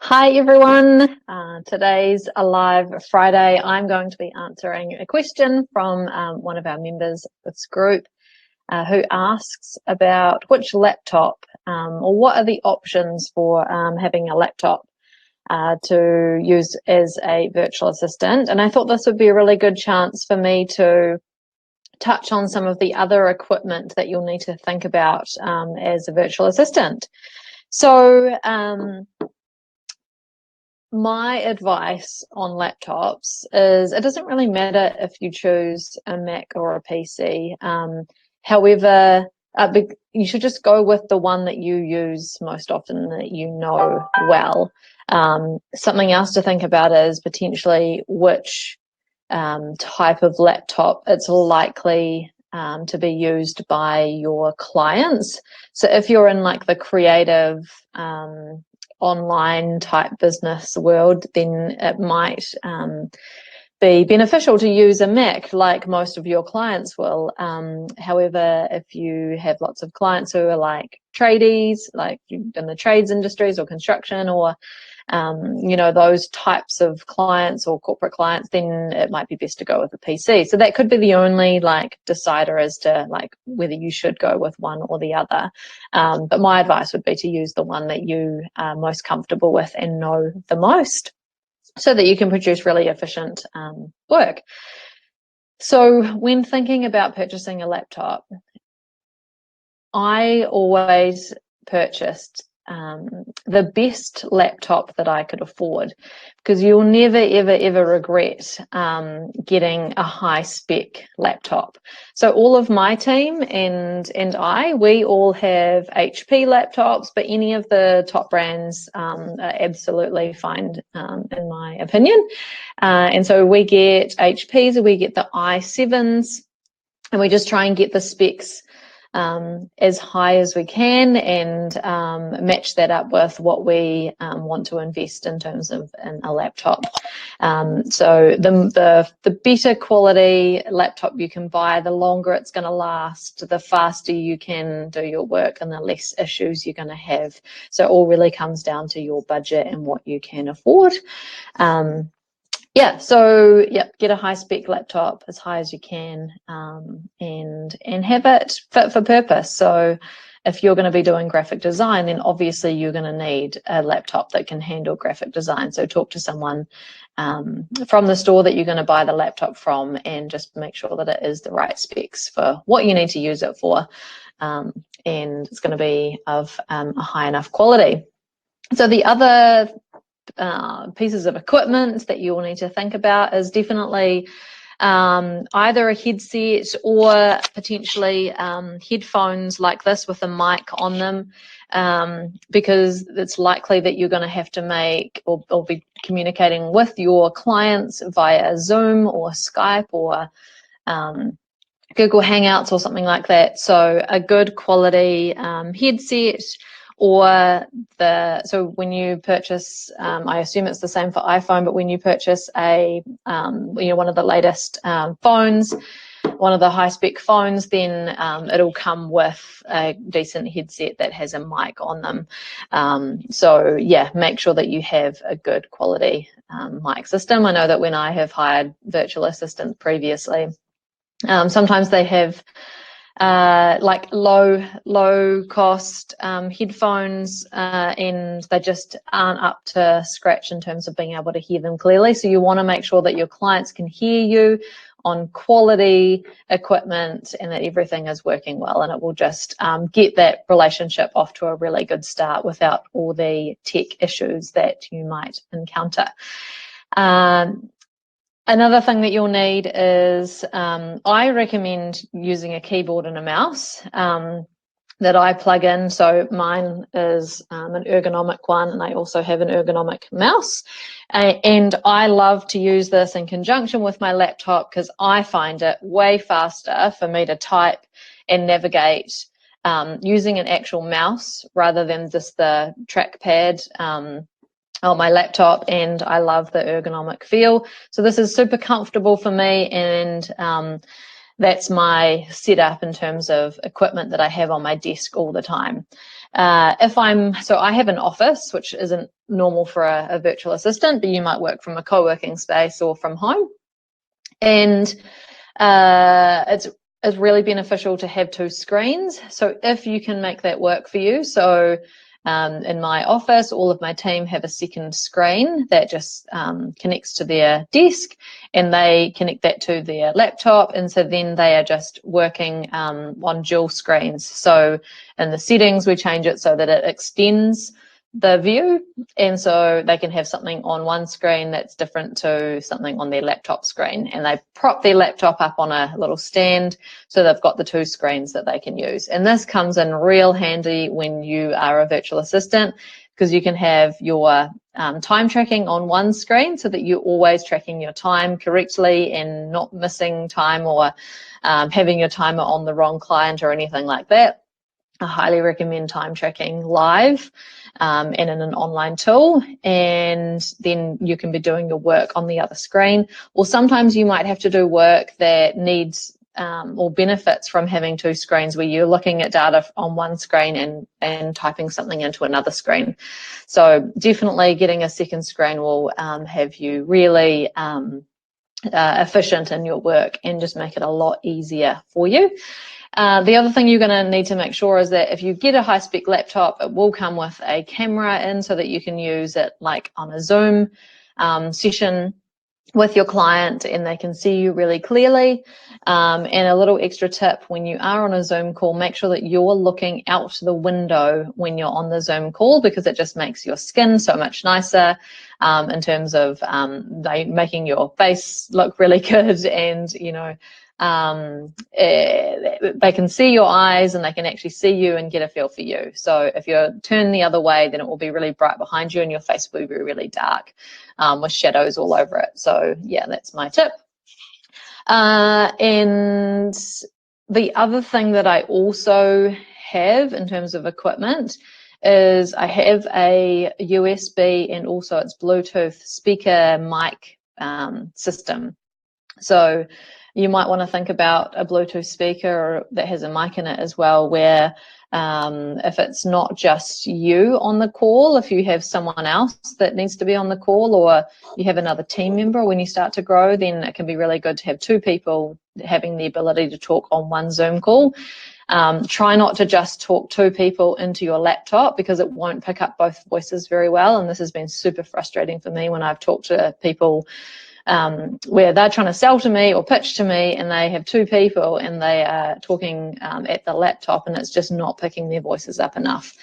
Hi everyone, today's a live Friday. I'm going to be answering a question from one of our members of this group who asks about which laptop or what are the options for having a laptop to use as a virtual assistant. And I thought this would be a really good chance for me to touch on some of the other equipment that you'll need to think about as a virtual assistant. So my advice on laptops is it doesn't really matter if you choose a Mac or a PC. However, you should just go with the one that you use most often, that you know well. Something else to think about is potentially which type of laptop it's likely to be used by your clients. So if you're in like the creative online type business world, then it might be beneficial to use a Mac like most of your clients will. However, if you have lots of clients who are like tradies, like in the trades industries or construction or those types of clients or corporate clients, then it might be best to go with a PC. So that could be the only like decider as to like whether you should go with one or the other. But my advice would be to use the one that you are most comfortable with and know the most, so that you can produce really efficient work. So when thinking about purchasing a laptop, I always purchased the best laptop that I could afford, because you'll never, ever, ever regret getting a high-spec laptop. So all of my team and we all have HP laptops, but any of the top brands are absolutely fine, in my opinion. And so we get HPs, we get the i7s, and we just try and get the specs as high as we can and match that up with what we want to invest in terms of in a laptop. So the better quality laptop you can buy, the longer it's going to last, the faster you can do your work and the less issues you're going to have. So it all really comes down to your budget and what you can afford. Get a high-spec laptop as high as you can, and have it fit for purpose. So if you're going to be doing graphic design, then obviously you're going to need a laptop that can handle graphic design. So talk to someone from the store that you're going to buy the laptop from and just make sure that it is the right specs for what you need to use it for, and it's going to be of a high enough quality. So the other pieces of equipment that you will need to think about is definitely either a headset or potentially headphones like this with a mic on them, because it's likely that you're going to have to make or be communicating with your clients via Zoom or Skype or Google Hangouts or something like that. So a good quality headset, or so when you purchase, I assume it's the same for iPhone, but when you purchase one of the latest phones, one of the high-spec phones, then it'll come with a decent headset that has a mic on them. So yeah, make sure that you have a good quality mic system. I know that when I have hired virtual assistants previously, sometimes they have like low cost headphones, and they just aren't up to scratch in terms of being able to hear them clearly. So you want to make sure that your clients can hear you on quality equipment and that everything is working well, and it will just get that relationship off to a really good start without all the tech issues that you might encounter. Another thing that you'll need is, I recommend using a keyboard and a mouse that I plug in. So mine is an ergonomic one, and I also have an ergonomic mouse. And I love to use this in conjunction with my laptop because I find it way faster for me to type and navigate using an actual mouse rather than just the trackpad on my laptop, and I love the ergonomic feel. So this is super comfortable for me, and that's my setup in terms of equipment that I have on my desk all the time. So I have an office, which isn't normal for a virtual assistant, but you might work from a co-working space or from home. And it's really beneficial to have 2 screens. So if you can make that work for you, so in my office, all of my team have a second screen that just connects to their desk, and they connect that to their laptop, and so then they are just working on dual screens. So in the settings, we change it so that it extends the view, and so they can have something on one screen that's different to something on their laptop screen, and they prop their laptop up on a little stand so they've got the 2 screens that they can use. And this comes in real handy when you are a virtual assistant, because you can have your time tracking on one screen so that you're always tracking your time correctly and not missing time or having your timer on the wrong client or anything like that. I highly recommend time tracking live and in an online tool, and then you can be doing your work on the other screen. Or sometimes you might have to do work that needs or benefits from having 2 screens, where you're looking at data on one screen and typing something into another screen. So definitely getting a second screen will have you really efficient in your work and just make it a lot easier for you. The other thing you're going to need to make sure is that if you get a high-spec laptop, it will come with a camera in so that you can use it like on a Zoom session with your client and they can see you really clearly. And a little extra tip, when you are on a Zoom call, make sure that you're looking out the window when you're on the Zoom call, because it just makes your skin so much nicer in terms of making your face look really good, and they can see your eyes and they can actually see you and get a feel for you. So if you're turned the other way, then it will be really bright behind you and your face will be really dark with shadows all over it. So yeah, that's my tip. And the other thing that I also have in terms of equipment is I have a USB and also it's Bluetooth speaker mic system. So you might want to think about a Bluetooth speaker that has a mic in it as well, where if it's not just you on the call, if you have someone else that needs to be on the call, or you have another team member when you start to grow, then it can be really good to have 2 people having the ability to talk on one Zoom call. Try not to just talk 2 people into your laptop, because it won't pick up both voices very well, and this has been super frustrating for me when I've talked to people where they're trying to sell to me or pitch to me and they have 2 people and they are talking at the laptop and it's just not picking their voices up enough.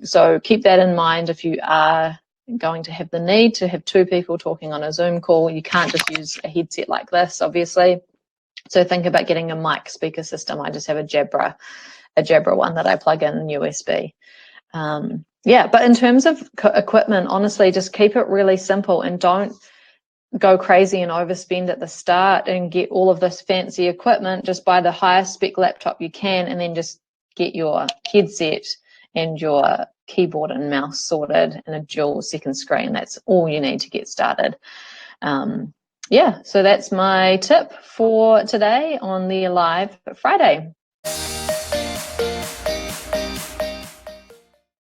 So keep that in mind if you are going to have the need to have 2 people talking on a Zoom call. You can't just use a headset like this, obviously. So think about getting a mic speaker system. I just have a Jabra one that I plug in USB. Yeah, but in terms of equipment, honestly, just keep it really simple and don't go crazy and overspend at the start and get all of this fancy equipment. Just buy the highest spec laptop you can and then just get your headset and your keyboard and mouse sorted and a dual second screen. That's all you need to get started. Yeah, so that's my tip for today on the Alive Friday.